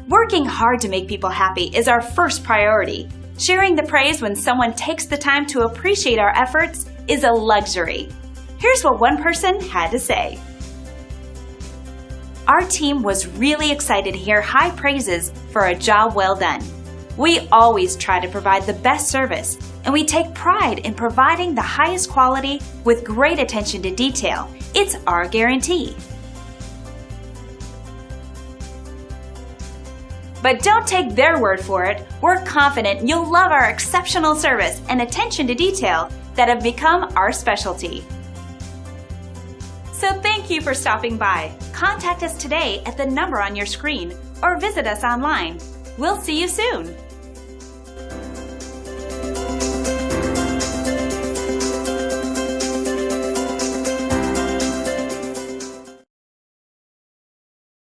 Working hard to make people happy is our first priority. Sharing the praise when someone takes the time to appreciate our efforts is a luxury. Here's what one person had to say. Our team was really excited to hear high praises for a job well done. We always try to provide the best service, and we take pride in providing the highest quality with great attention to detail. It's our guarantee. But don't take their word for it. We're confident you'll love our exceptional service and attention to detail that have become our specialty. So thank you for stopping by. Contact us today at the number on your screen or visit us online. We'll see you soon.